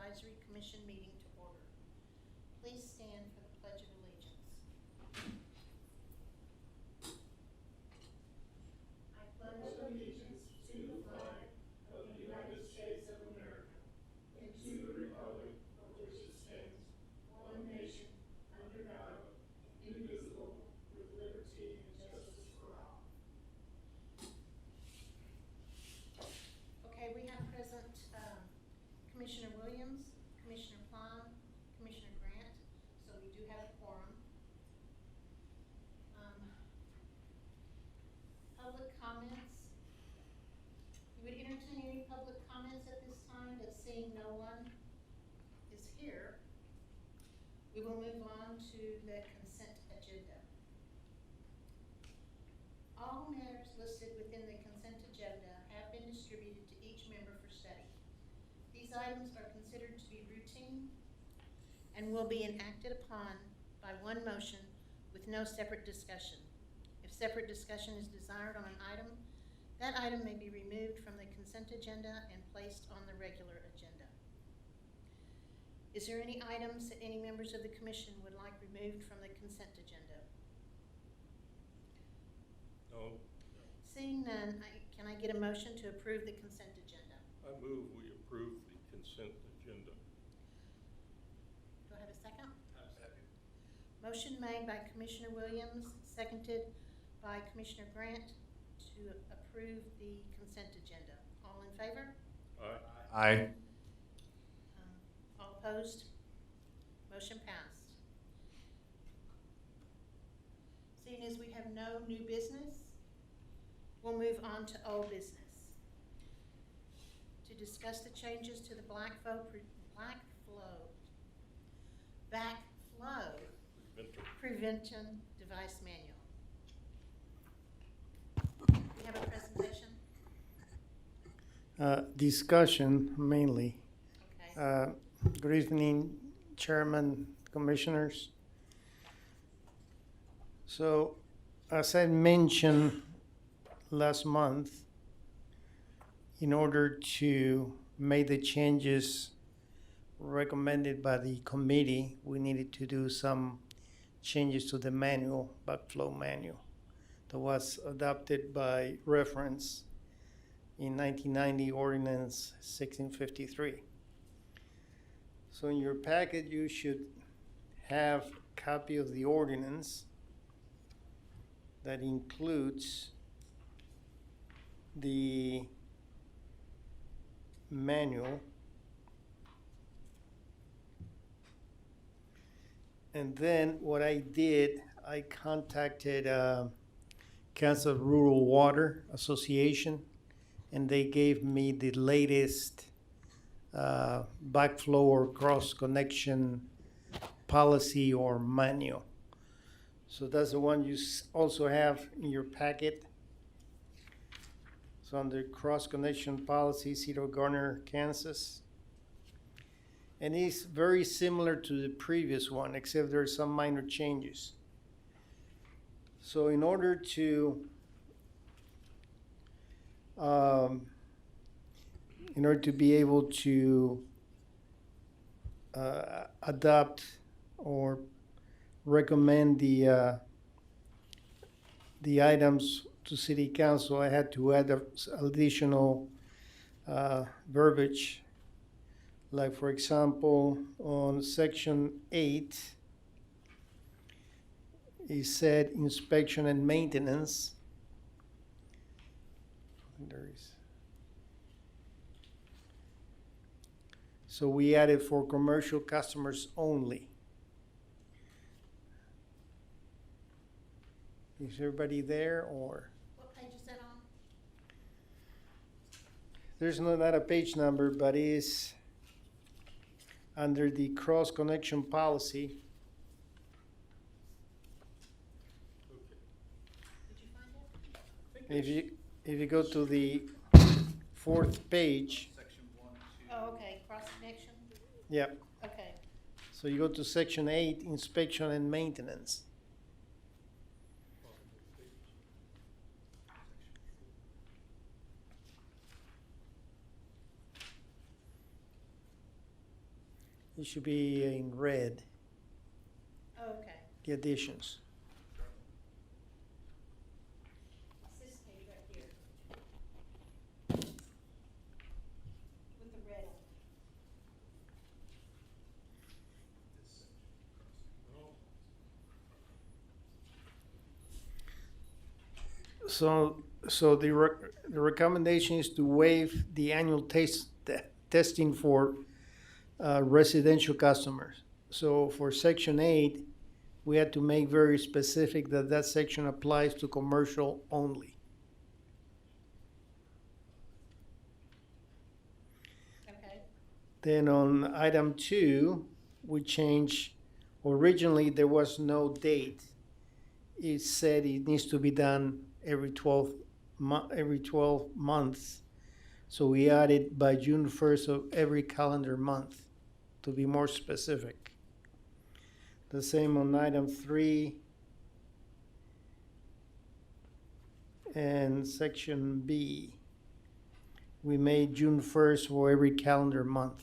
Advisory Commission meeting to order. Please stand for the Pledge of Allegiance. I pledge allegiance to the flag of the United States of America and to the republic for which it stands, one nation, under God, indivisible, with liberty and justice for all. Okay, we have present Commissioner Williams, Commissioner Plum, Commissioner Grant, so we do have a quorum. Public comments. You would entertain any public comments at this time, but seeing no one is here, we will move on to the consent agenda. All matters listed within the consent agenda have been distributed to each member for study. These items are considered to be routine and will be enacted upon by one motion with no separate discussion. If separate discussion is desired on an item, that item may be removed from the consent agenda and placed on the regular agenda. Is there any items that any members of the commission would like removed from the consent agenda? No. Seeing none, can I get a motion to approve the consent agenda? I move we approve the consent agenda. Do I have a second? Second. Motion made by Commissioner Williams, seconded by Commissioner Grant to approve the consent agenda. All in favor? Aye. Aye. All opposed? Motion passed. Seeing as we have no new business, we'll move on to old business. To discuss the changes to the Backflow Prevention Device Manual. We have a presentation? Discussion mainly. Okay. Good evening, Chairman, Commissioners. So, as I mentioned last month, in order to make the changes recommended by the committee, we needed to do some changes to the manual, Backflow manual, that was adopted by reference in 1990 Ordinance 1653. So in your packet, you should have a copy of the ordinance that includes the manual. And then what I did, I contacted Kansas Rural Water Association, and they gave me the latest backflow or cross-connection policy or manual. So that's the one you also have in your packet. So under cross-connection policy, Cedar Gardner, Kansas. And it's very similar to the previous one, except there are some minor changes. So in order to be able to adopt or recommend the items to City Council, I had to add additional verbiage. Like, for example, on Section 8, it said inspection and maintenance. There is. So we added for commercial customers only. Is everybody there, or? What page is that on? There's not a page number, but it is under the cross-connection policy. Did you find it? If you go to the fourth page, Oh, okay, cross connection? yep. Okay. So you go to Section 8, inspection and maintenance. It should be in red, Oh, okay. the additions. It's this page right here. With the red on it. So the recommendation is to waive the annual testing for residential customers. So for section 8, we had to make very specific that that section applies to commercial only. Okay. Then on item 2, we change, originally there was no date. It said it needs to be done every 12 months. So we added by June 1st of every calendar month to be more specific. The same on item 3 and section B. We made June 1st for every calendar month.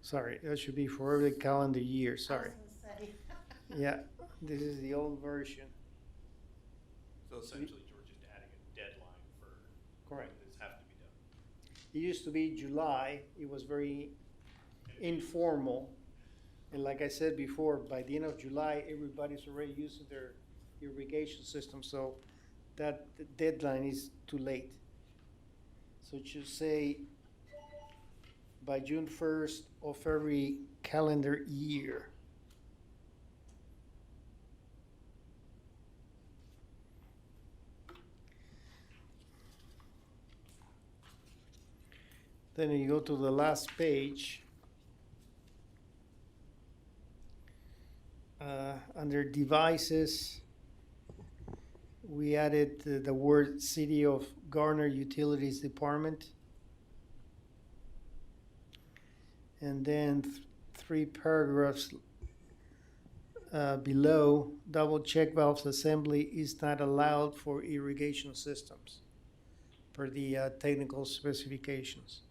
Sorry, that should be for every calendar year, sorry. I was gonna say. Yeah, this is the old version. So essentially, George, just adding a deadline for Correct. when this have to be done. It used to be July, it was very informal. And like I said before, by the end of July, everybody's already using their irrigation system, so that deadline is too late. So it should say by June 1st of every calendar year. Then you go to the last page. Under devices, we added the word City of Gardner Utilities Department. And then 3 paragraphs below, double check valves assembly is not allowed for irrigation systems per the technical specifications.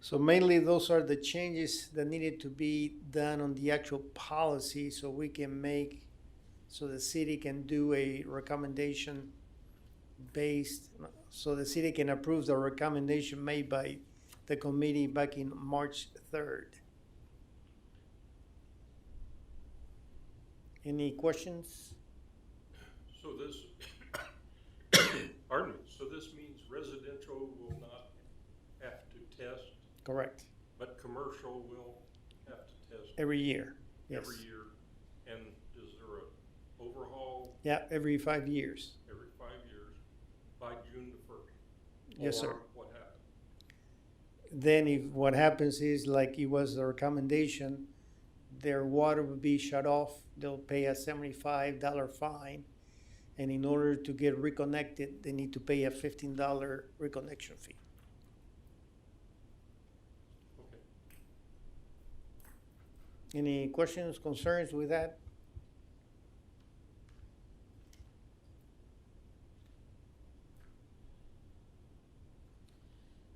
So mainly those are the changes that needed to be done on the actual policy so we can make, so the city can do a recommendation based, so the city can approve the recommendation made by the committee back in March 3rd. Any questions? So this, pardon me, so this means residential will not have to test, Correct. but commercial will have to test Every year, yes. every year? And is there a overhaul Yeah, every 5 years. every 5 years by June the 1st? Yes, sir. Or what happened? Then if what happens is like it was a recommendation, their water would be shut off, they'll pay a $75 fine. And in order to get reconnected, they need to pay a $15 reconnection fee. Okay. Any questions, concerns with that?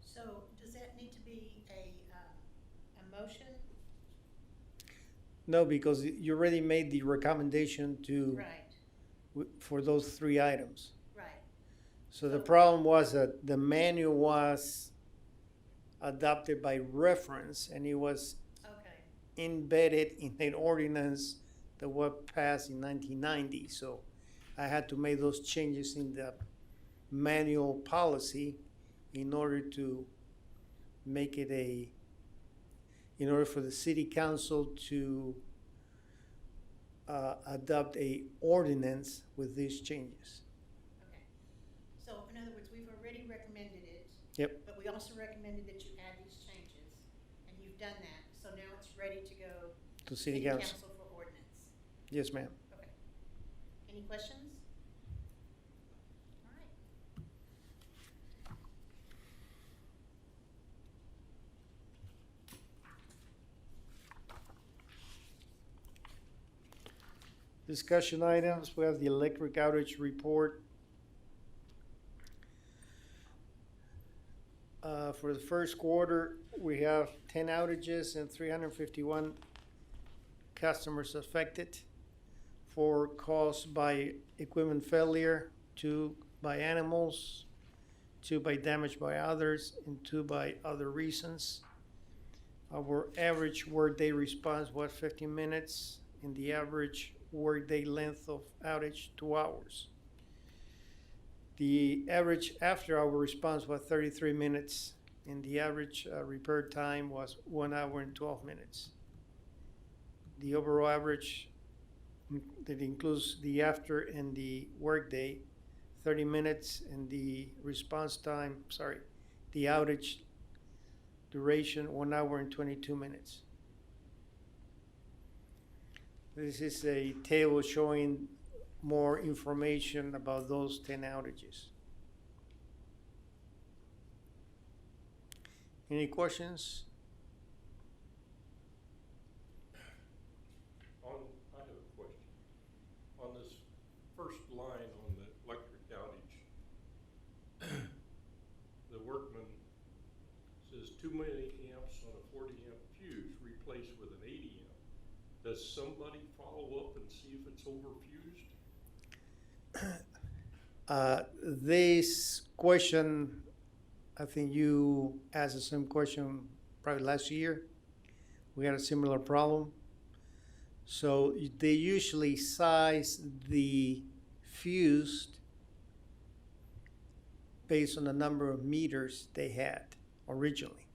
So does that need to be a motion? No, because you already made the recommendation to, Right, for those 3 items. right. So the problem was that the manual was adopted by reference and it was Okay, embedded in an ordinance that was passed in 1990. So I had to make those changes in the manual policy in order to make it in order for the city council to adopt a ordinance with these changes. okay. So in other words, we've already recommended it. Yep. But we also recommended that you add these changes, and you've done that. So now it's ready to go To city council. for ordinance. Yes, ma'am. Okay. Any questions? All right. Discussion items, we have the electric outage report. For the first quarter, we have 10 outages and 351 customers affected. 4 caused by equipment failure, 2 by animals, 2 by damage by others, and 2 by other reasons. Our average workday response was 15 minutes, and the average workday length of outage 2 hours. The average after-hour response was 33 minutes, and the average repair time was 1 hour and 12 minutes. The overall average that includes the after and the workday, 30 minutes, and the response time, the outage duration, 1 hour and 22 minutes. This is a table showing more information about those 10 outages. Any questions? I have a question. On this first line on the electric outage, the workman says too many amps on a 40 amp fuse replaced with an 80 amp. Does somebody follow up and see if it's overfused? This question, I think you asked the same question probably last year. We had a similar problem. So they usually size the fuse based on the number of meters they had originally.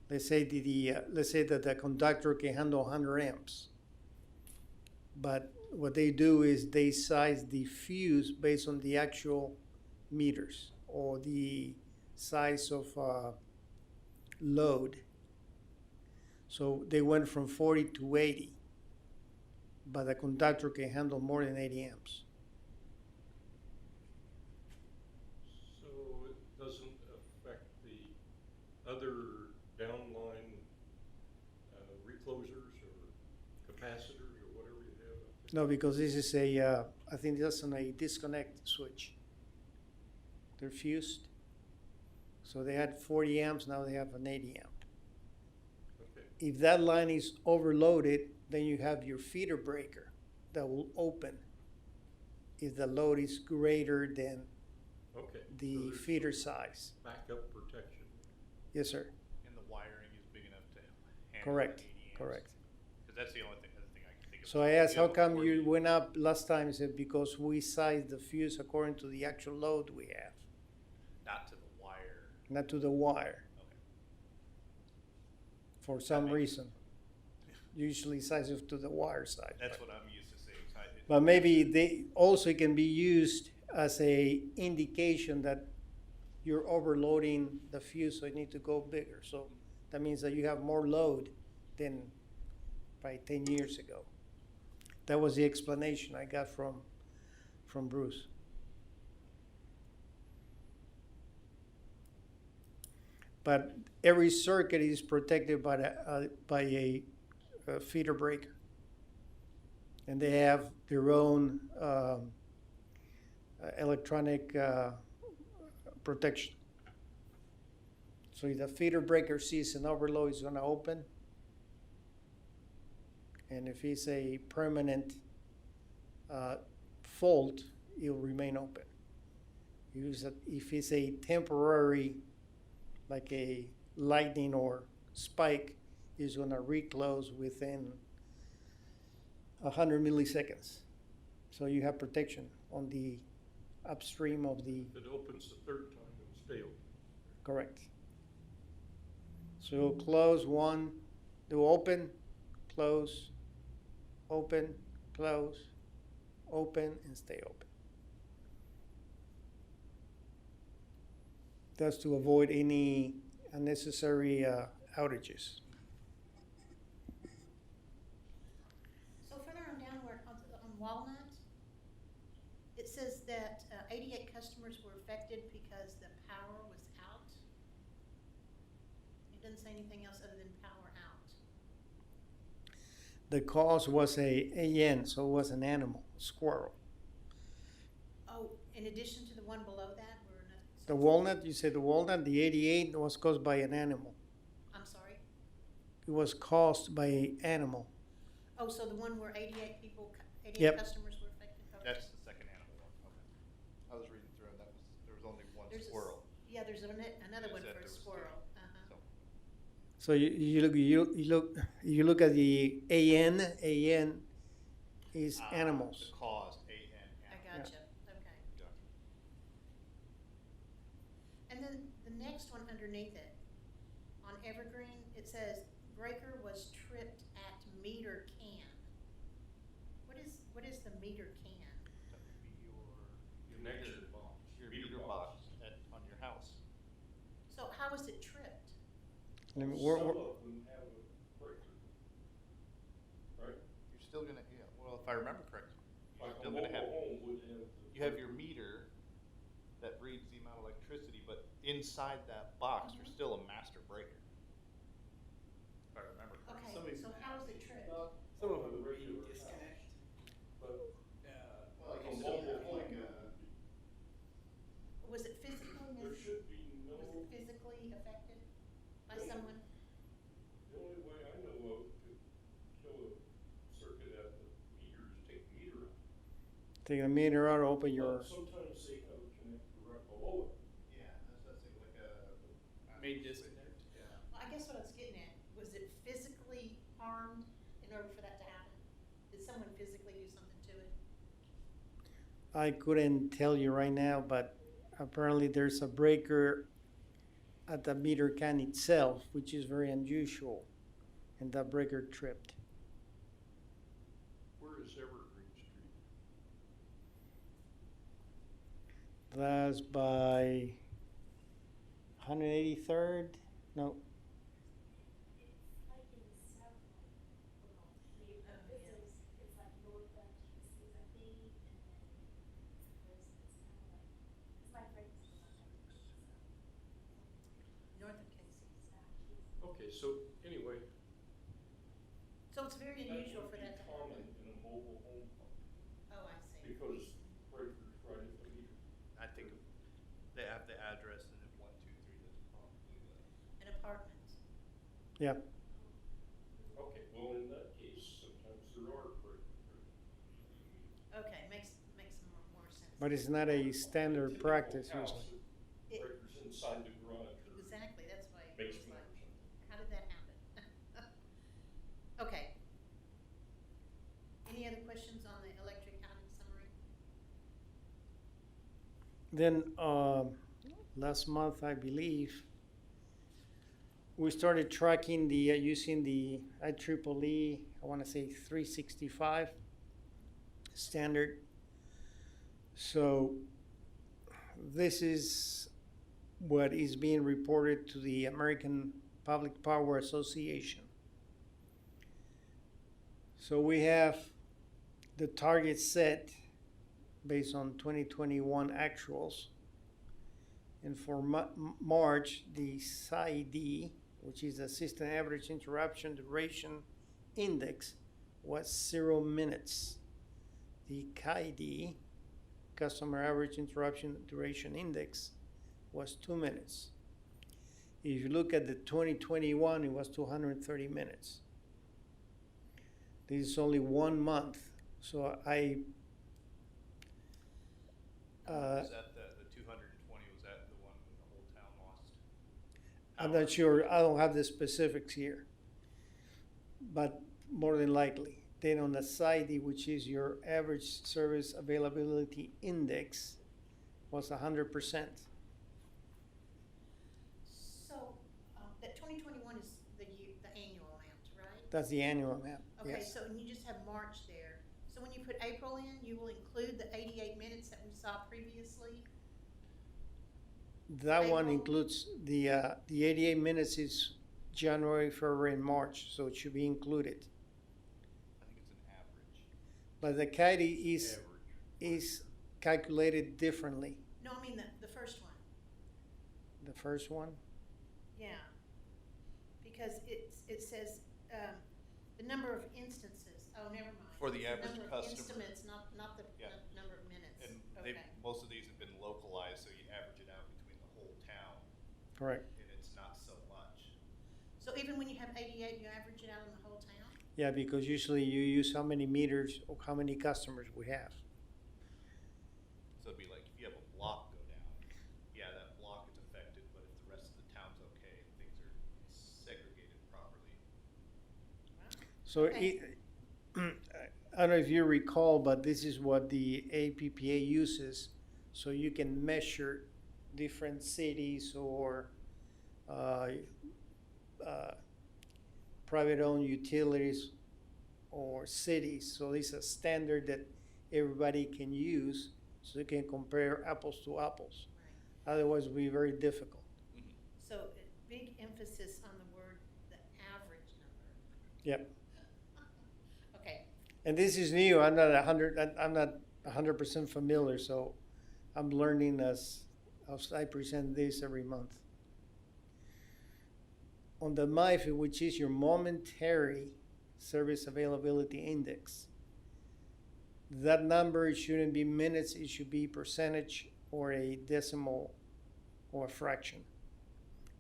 Let's say that the conductor can handle 100 amps. But what they do is they size the fuse based on the actual meters or the size of load. So they went from 40 to 80, but the conductor can handle more than 80 amps. So it doesn't affect the other downline reclosers or capacitors or whatever you have up there? No, because this is I think that's on a disconnect switch. They're fused. So they had 40 amps, now they have an 80 amp. Okay. If that line is overloaded, then you have your feeder breaker that will open if the load is greater than Okay. the So there's feeder size. backup protection. Yes, sir. And the wiring is big enough to handle Correct. 80 amps. Correct. Because that's the only thing, I can think of. So I asked, how have a come 40 you went up last time? He said, because we sized the fuse according to the actual load we have, Not to the wire. not to the wire, Okay. for some makes reason. Usually size it to the wire side. That's what I'm used to seeing. But maybe they also can be used as a indication that you're overloading the fuse, so you need to go bigger. So that means that you have more load than probably 10 years ago. That was the explanation I got from Bruce. But every circuit is protected by a feeder breaker. And they have their own electronic protection. So if the feeder breaker sees an overload, it's going to open. And if it's a permanent fault, it'll remain open. If it's a temporary, like a lightning or spike, it's going to reclose within 100 milliseconds. So you have protection on the upstream of the. If it opens the third time, it'll stay open. Correct. So it'll close one, it'll open, close, open, close, open, and stay open. That's to avoid any unnecessary outages. So further on downward, on Walnut, it says that 88 customers were affected because the power was out. It doesn't say anything else other than power out. The cause was a AN, so it was an animal, squirrel. Oh, in addition to the one below that, where The walnut, you said the walnut, the 88 was caused by an animal. I'm sorry? It was caused by an animal. Oh, so the one where 88 people, 88 Yep. customers were affected? Okay. That's the second animal one, okay. I was reading through and there was only one There's a s- squirrel. Yeah, there's another You one said for a there was squirrel. three. Uh-huh. So, So you look at the AN is animals. The cause, A-N, I animal. gotcha, okay. Gotcha. And then the next one underneath it, on Evergreen, it says breaker was tripped at meter can. What is the meter can? That would be your Connection box. Your meter box on your house. So how was it tripped? Let me- Some we're- of them have a breaker, right? You're still gonna, yeah, well, if I remember correctly, Like a still gonna mobile have, home would have. you have your meter that reads the amount of electricity, but inside that box, there's still a master breaker. If I remember correctly. Okay, so how was it tripped? Some of them read disconnect. But Well, like a you still mobile have home, like Was it physically, there should be no, was it physically affected by someone? the only way I know of to kill a circuit at the meter is take the meter out. Take a meter out, open your. But sometimes they have a connector right below it. Yeah, that's like a. Made disconnect. Yeah. Well, I guess what I was getting at, was it physically harmed in order for that to happen? Did someone physically do something to it? I couldn't tell you right now, but apparently there's a breaker at the meter can itself, which is very unusual, and that breaker tripped. Where is Evergreen Street? That's by 183rd? No, It's like in the south, like, it's like northwest, this is a B, and then there's, it's my friend's from North of Casey. Okay, so anyway, So it's very that unusual would for be that to common happen? in a mobile home park Oh, I see. because breakers right at the meter. I think they have the address and if 123, that's probably the. An apartment. yeah. Okay, well, in that case, sometimes there are breakers. Okay, makes more sense. But it's not a standard Typical practice house, usually. It- breakers inside the garage or Exactly, that's why it was basement like, or something. how did that happen? Okay. Any other questions on the electric outage summary? Then last month, I believe, we started tracking the using the IEEE, I want to say 365 standard. So this is what is being reported to the American Public Power Association. So we have the target set based on 2021 actuals. And for March, the SID, which is the System Average Interruption Duration Index, was 0 minutes. The CAID, Customer Average Interruption Duration Index, was 2 minutes. If you look at the 2021, it was 230 minutes. This is only 1 month, so Was that the 220, was that the one when the whole town lost? I'm power? not sure, I don't have the specifics here, but more than likely. Then on the SID, which is your average service availability index, was 100%. So, that 2021 is the annual amount, right? That's the annual amount, Okay, yes. so, and you just have March there. So when you put April in, you will include the 88 minutes that we saw previously? That one April. includes the 88 minutes is January, February, and March, so it should be included. I think it's an average. But the CAIDI is, Average. is calculated differently. No, I mean the first one, The first one, yeah. Because it says, the number of instances, oh, never mind. For the It's average number of customer. instruments, not the Yeah. number of minutes. And Okay. most of these have been localized, so you average it out between Correct. and it's not so much. So even when you have 88, you average it out in the whole town? Yeah, because usually you use how many meters or how many customers we have. So it'd be like if you have a block go down, yeah, that block is affected, but if the rest of the town's okay and things are segregated properly. So Okay. I don't know if you recall, but this is what the APPA uses, so you can measure different cities or private-owned utilities or cities. So it's a standard that everybody can use, so you can compare apples to apples. Right. Otherwise, it'll be very difficult. So big emphasis on the word, the average number. Yep. Okay, And this is new. I'm not 100% familiar, so I'm learning as I present this every month. On the MIFI, which is your momentary service availability index, that number shouldn't be minutes, it should be percentage or a decimal or a fraction.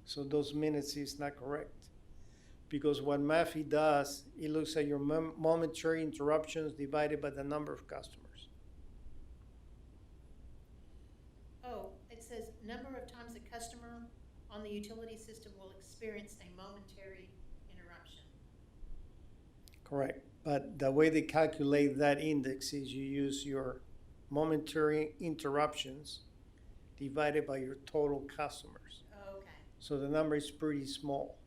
So those minutes is not correct. Because what MAFI does, it looks at your momentary interruptions divided by the number of customers. oh, it says number of times a customer on the utility system will experience a momentary interruption. Correct. But the way they calculate that index is you use your momentary interruptions divided by your total customers. Okay, So the number is pretty small.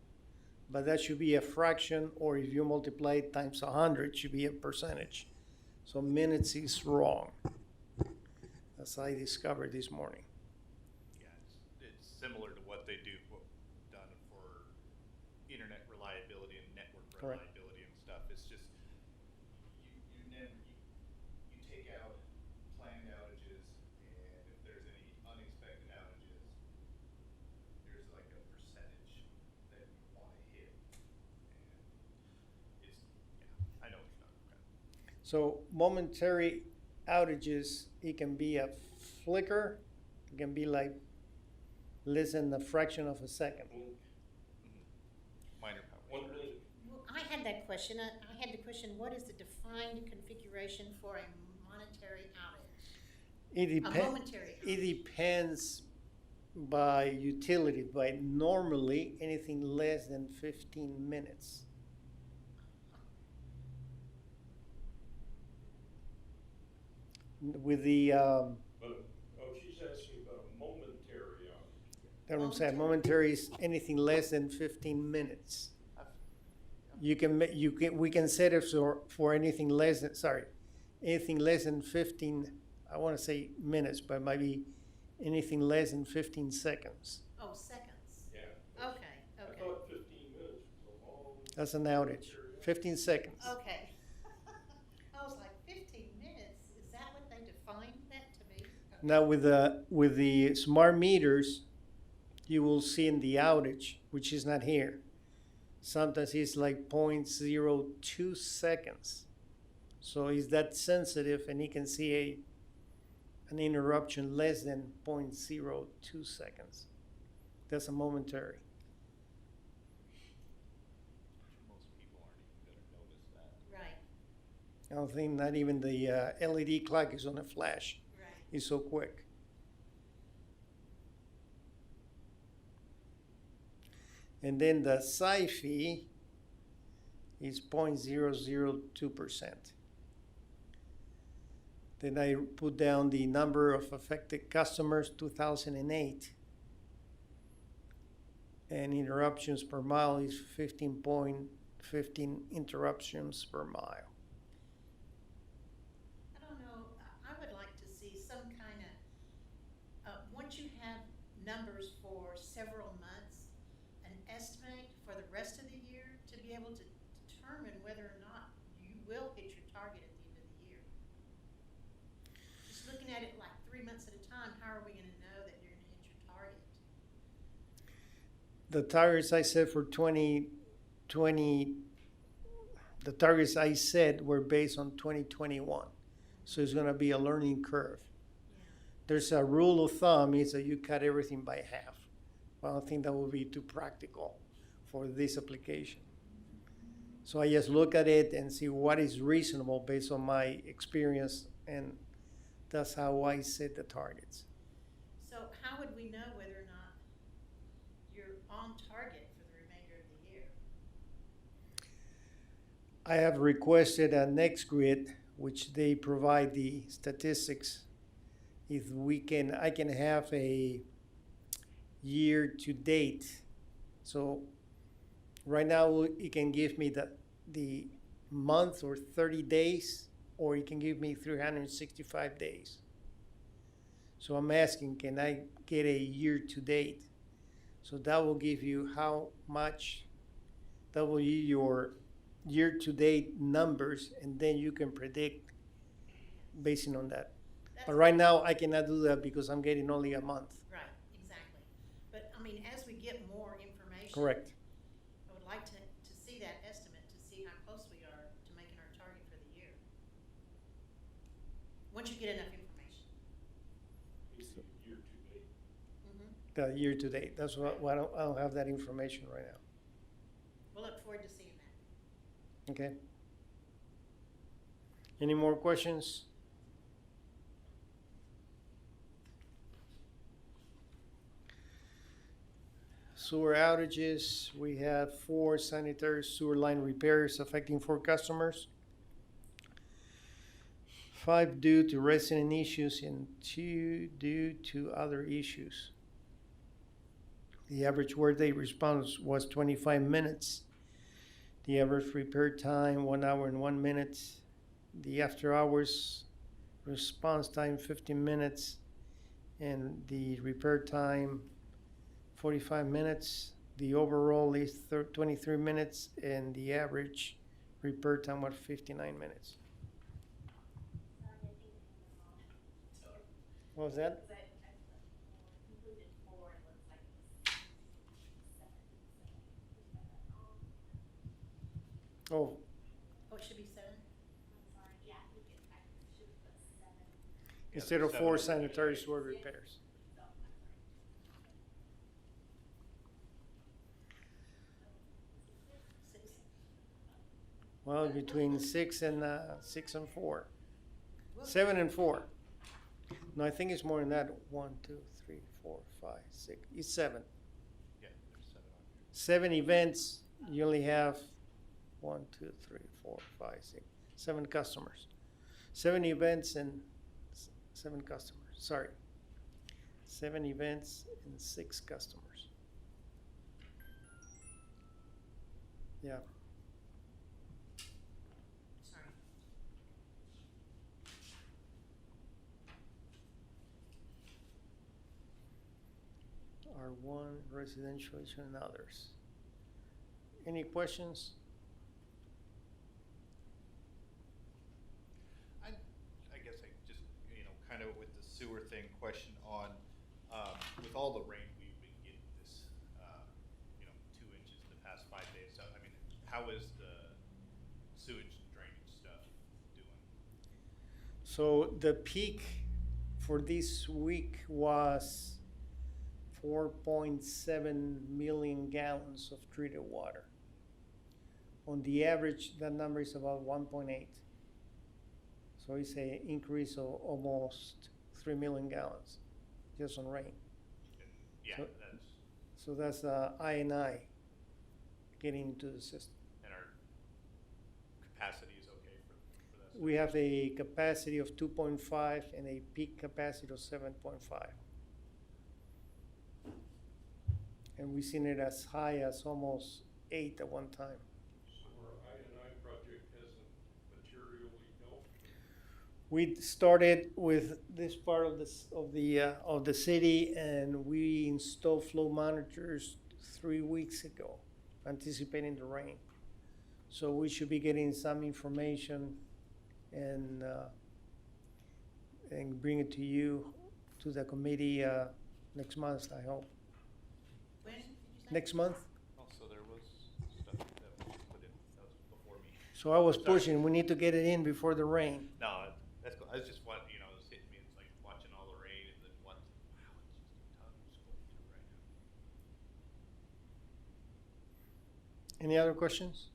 But that should be a fraction, or if you multiply it times 100, it should be a percentage. So minutes is wrong, as I discovered this morning. Yeah, it's similar to what they do, done for internet reliability and network Correct. reliability and stuff. It's just, you take out planned outages, and if there's any unexpected outages, there's like a percentage that you wanna hit. And it's, yeah, I know what you're talking about. So momentary outages, it can be a flicker, it can be like less than a fraction of a second. Minor power. One minute, well, I had that question, I had the question, what is the defined configuration for a monetary outage? It A depends. momentary It outage. depends by utility, but normally anything less than 15 minutes. With the, but, oh, she's asking about a momentary outage. that's what I'm saying, momentary is anything less than 15 minutes. We can set it for anything less than, anything less than 15, I want to say minutes, but it might be anything less than 15 seconds. Oh, seconds, Yeah. okay, I okay, thought 15 minutes was a long. That's an outage, 15 seconds. okay. I was like, 15 minutes, is that what they defined that to be? Okay. Now with the smart meters, you will see in the outage, which is not here. Sometimes it's like 0.02 seconds. So it's that sensitive, and you can see an interruption less than 0.02 seconds. That's a momentary. Most people aren't even gonna notice that. Right, I don't think not even the LED clock is on a flash. right. It's so quick. And then the SIFI is 0.002%. Then I put down the number of affected customers, 2008. And interruptions per mile is 15.15 interruptions per mile. I don't know, I would like to see some kind of, once you have numbers for several months, an estimate for the rest of the year to be able to determine whether or not you will hit your target at the end of the year. Just looking at it like 3 months at a time, how are we gonna know that you're gonna hit your target? The targets I set for 2020, the targets I set were based on 2021. So it's going to be a learning curve. Yeah. There's a rule of thumb is that you cut everything by half But I don't think that would be too practical for this application. So I just look at it and see what is reasonable based on my experience, and that's how I set the targets. So how would we know whether or not you're on target for the remainder of the year? I have requested a NextGrid, which they provide the statistics. If I can have a year to date. So right now it can give me the month or 30 days, or it can give me 365 days. So I'm asking, can I get a year to date? So that will give you how much, that will give you your year to date numbers, and then you can predict based on that. That's But right now I cannot do that because I'm getting only a month. right, exactly. But I mean, as we get more information. Correct. I would like to see that estimate, to see how close we are to making our target for the year. Once you get enough information. Year to date. Mm-hmm. The year to date. That's what I don't have that information right now. We'll look forward to seeing that. Okay. Any more questions? Sewer outages, we have 4 sanitary sewer line repairs affecting 4 customers. 5 due to resident issues and 2 due to other issues. The average workday response was 25 minutes. The average repair time, 1 hour and 1 minute. The after hours response time, 15 minutes. And the repair time, 45 minutes. The overall is 23 minutes, and the average repair time was 59 minutes. Sorry, I think I have them all. What was that? Because I concluded 4, it looks like it was 7, so I got that wrong. Oh, Oh, it should be 7? I'm sorry, yeah, I think I should put 7. instead of 4 sanitary sewer repairs. So, I'm sorry. Six. Well, between 6 and 4. 7 and 4. No, I think it's more than that. 1, 2, 3, 4, 5, 6. It's 7. Yeah, there's 7 on here. 7 events. You only have 1, 2, 3, 4, 5, 6, 7 customers. 7 events and 7 customers. Sorry. 7 events and 6 customers. Yeah. Sorry. R1, residential and others. Any questions? I guess I just, kind of with the sewer thing, question on, with all the rain we've been getting this, 2 inches in the past 5 days, so, I mean, how is the sewage and drainage stuff doing? So the peak for this week was 4.7 million gallons of treated water. On the average, that number is about 1.8. So it's an increase of almost 3 million gallons just on rain. Yeah, So- that's, So that's I&I getting into the system. and our capacity is okay for that? We have a capacity of 2.5 and a peak capacity of 7.5. And we've seen it as high as almost 8 at one time. So our I&I project hasn't materially helped. We started with this part of the city, and we installed flow monitors 3 weeks ago, anticipating the rain. So we should be getting some information and bring it to you, to the committee next month, I hope. When did you say? Next month. Also, there was stuff that was put in, that was before me. So I was Sorry. pushing. We need to get it in before the rain. No, that's cool. I was just it was hitting me, it's like watching all the rain and then wow, it's just tons going through right now. Any other questions?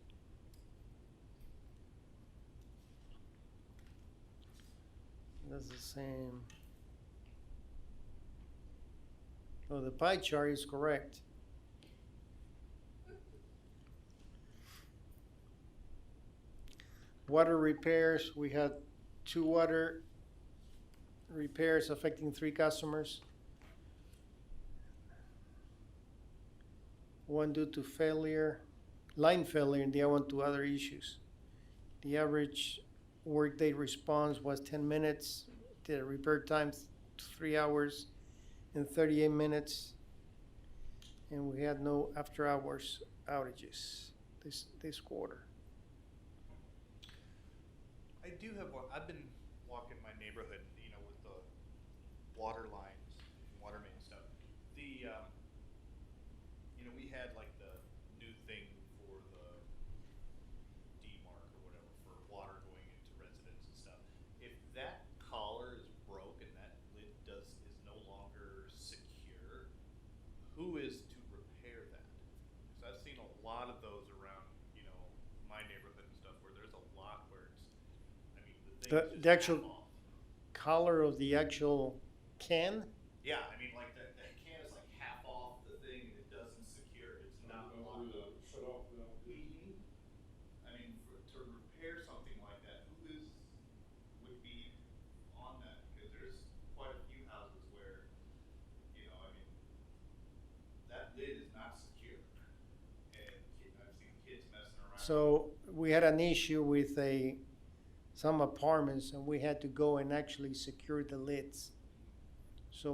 That's the same. Oh, the pie chart is correct. Water repairs, we had 2 water repairs affecting 3 customers. 1 due to line failure, and the other one to other issues. The average workday response was 10 minutes. The repair time 3 hours and 38 minutes. And we had no after hours outages this quarter. I do have one. I've been walking my neighborhood, you know, with the water lines, water main stuff. The, you know, we had like the new thing for the D-mark or whatever for water going into residents and stuff. If that collar is broken, that lid is no longer secure, who is to repair that? Because I've seen a lot of those around, you know, my neighborhood and stuff where there's a lot where it's, I mean, the thing is just The actual half off. color of the actual can. Yeah, I mean, like that can is like half off the thing, it doesn't secure, it's not locked up. Shut off valve. Mhm. I mean, to repair something like that, would be on that? Because there's quite a few houses where, you know, I mean, that lid is not secure. And I've seen kids messing around. So we had an issue with some apartments, and we had to go and actually secure the lids. So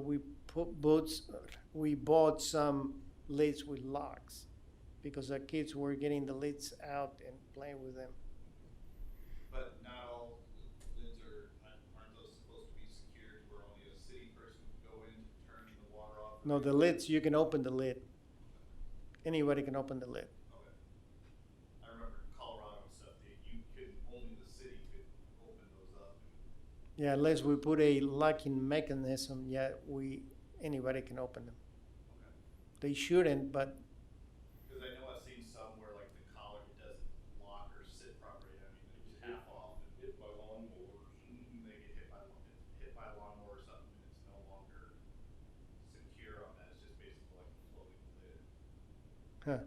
we bought some lids with locks because the kids were getting the lids out and playing with them. But not all lids aren't those supposed to be secured where only a city person can go in to turn the water off? No, the lids, you can open the lid. Anybody can open the lid. Okay. I remember in Colorado and stuff, only the city could open those up. Yeah, unless we put a locking mechanism, anybody can open them. Okay. They shouldn't, but Because I know I've seen some where like the collar doesn't lock or sit properly. I mean, it's half off. And Hit by lawnmowers. they get hit by a lawnmower or something, and it's no longer secure on that. It's just basically like a floating lid. huh.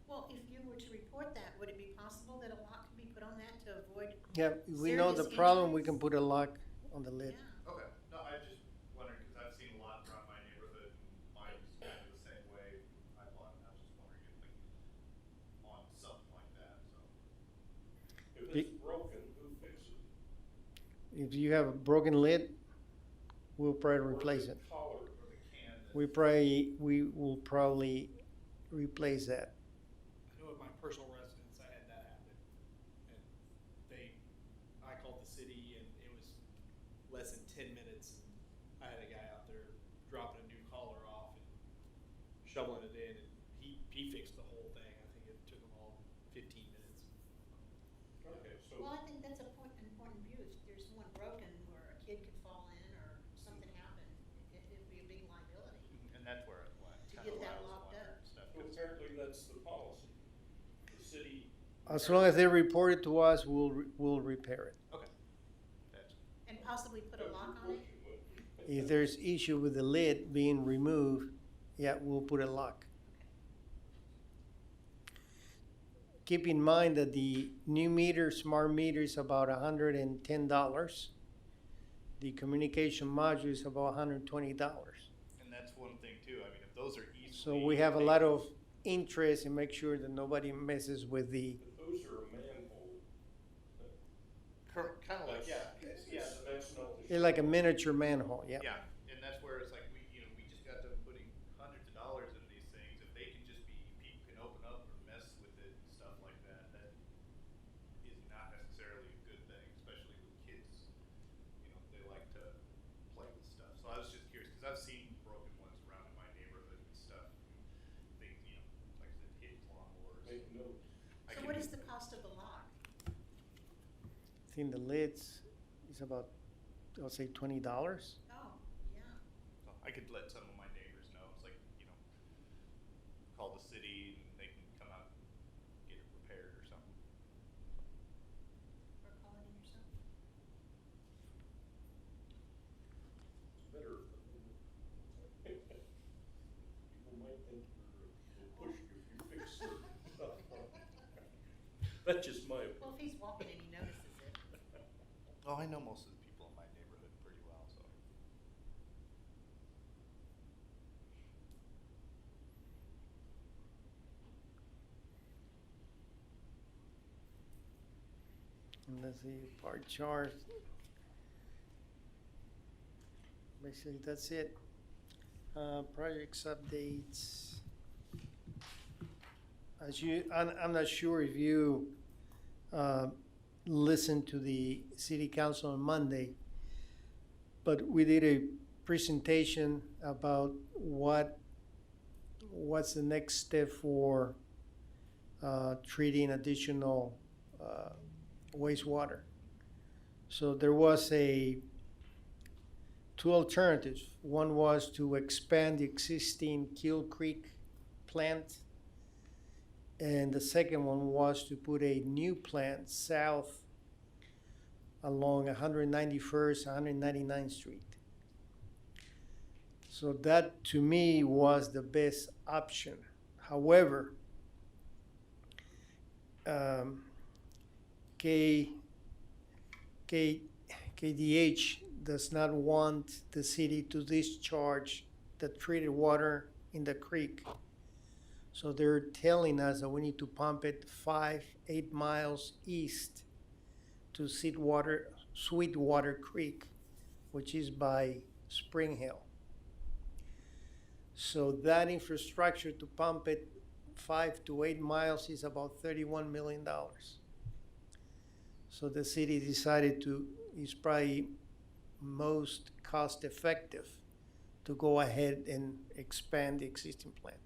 Well, if you were to report that, would it be possible that a lock could be put on that to avoid? Yeah, we know the Serious problem, we injuries? can put a lock on the lid. Yeah. Okay. No, I just wondered because I've seen a lot around my neighborhood, and mine was kind of the same way. I was just wondering if like on something like that. So. If Be- it's broken, who fixes it? If you have a broken lid, we'll probably Or replace the it. collar. Or the can. We will probably replace that. I know at my personal residence, I had that happen. And I called the city and it was less than 10 minutes. I had a guy out there dropping a new collar off and shoveling it in, and he fixed the whole thing. I think it took him all 15 minutes. Okay, so. Well, I think that's an important view. If there's one broken where a kid could fall in or something happen, it'd be a big liability. And that's where To kind of get where I that was locked wondering up. and stuff. So apparently that's the policy. The city. As long as they report it to us, we'll repair it. Okay. That's, And possibly put a lock on it? If there's issue with the lid being removed, yeah, we'll put a lock. Keep in mind that the new meter, smart meter, is about $110. The communication module is about $120. and that's one thing too. I mean, if those are easily. So we have a lot of interest in make sure that nobody messes with the, But those are a manhole. Kind of like, yeah. That's not the. it's like a miniature manhole, yeah. Yeah, and that's where it's like, we just got done putting hundreds of dollars into these things. If they can just be, people can open up or mess with it and stuff like that, that is not necessarily a good thing, especially with kids. You know, they like to play with stuff. So I was just curious, because I've seen broken ones around in my neighborhood and stuff. Things, you know, like I said, kids, lawnmowers. Make notes. So what is the cost of the lock? I think the lids is about, I'll say $20. Oh, yeah. So I could let some of my neighbors know. It's like, you know, call the city and they can come out and That's just my opinion. Well, if he's walking and he notices it. Oh, I know most of the people in my neighborhood pretty well, so. And let's see, bar chart. Basically, that's it. Projects updates. I'm not sure if you listened to the city council on Monday, but we did a presentation about what's the next step for treating additional wastewater. So there was two alternatives. One was to expand the existing Kill Creek plant, and the second one was to put a new plant south along 191st, 199th Street. So that to me was the best option. However, KDH does not want the city to discharge the treated water in the creek. So they're telling us that we need to pump it 8 miles east to Sweetwater Creek, which is by Spring Hill. So that infrastructure to pump it 5 to 8 miles is about $31 million. So the city decided it's probably most cost effective to go ahead and expand the existing plant.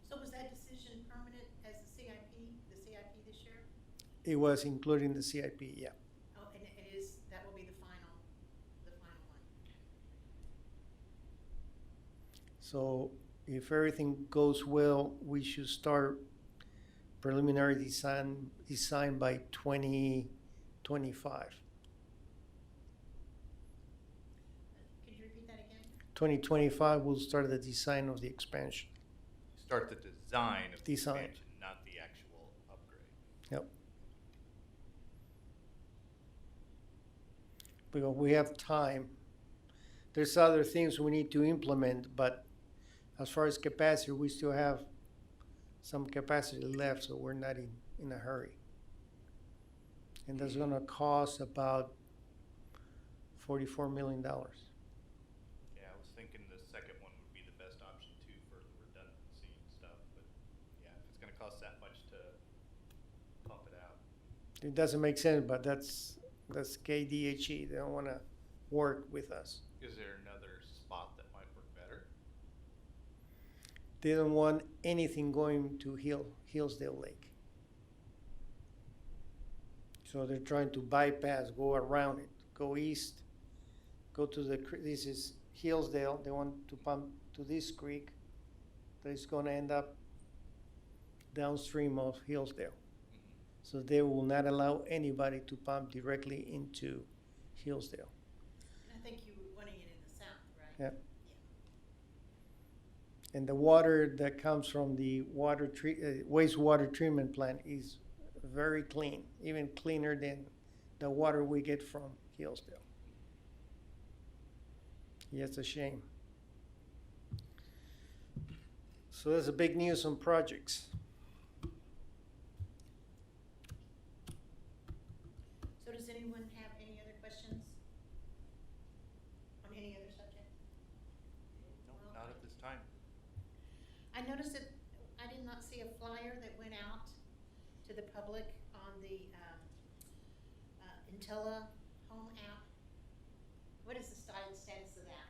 So was that decision permanent as the CIP this year? It was including the CIP, yeah. Oh, and that will be the final one. So if everything goes well, we should start preliminary design by 2025. Could you repeat that again? 2025, we'll start the design of the expansion. Start the design of the Design. expansion, not the actual upgrade. Yep. Because we have time. There's other things we need to implement, but as far as capacity, we still have some capacity left, so we're not in a hurry. And that's gonna cost about $44 million. Yeah, I was thinking the second one would be the best option too for the redundancy and stuff, but yeah, if it's gonna cost that much to pump it out. It doesn't make sense, but that's KDHE. They don't wanna work with us. Is there another spot that might work better? They don't want anything going to Hillsdale Lake. So they're trying to bypass, go around it, go east, go to this is Hillsdale. They want to pump to this creek that is going to end up downstream of Hillsdale. So they will not allow anybody to pump directly into Hillsdale. And I think you were wanting it in the south, right? Yep. And the water that comes from the wastewater treatment plant is very clean, even cleaner than the water we get from Hillsdale. Yeah, it's a shame. So that's a big news on projects. So does anyone have any other questions on any other subject? No, not at this time. I noticed that I did not see a flyer that went out to the public on the Intella home app. What is the status of that?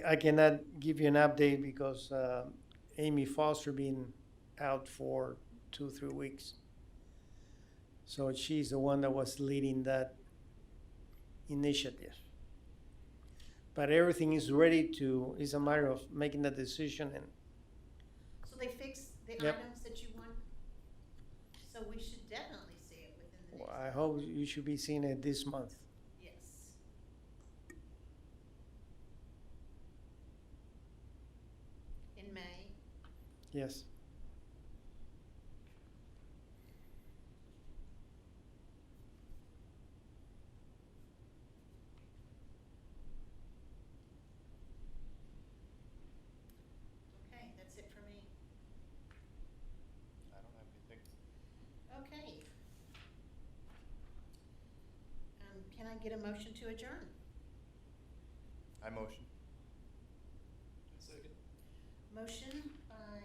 I cannot give you an update because Amy Foster been out for 2-3 weeks. So she's the one that was leading that initiative. But everything is ready it's a matter of making the decision and So they fixed the Yep. items that you want? So we should definitely see it within the next. I hope you should be seeing it this month. Yes. In May. Yes. Okay. Can I get a motion to adjourn? I motion. Second. Motion by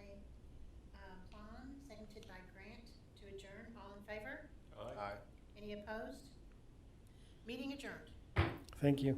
Plon, seconded by Grant to adjourn. All in favor? Aye. Any opposed? Meeting adjourned. Thank you.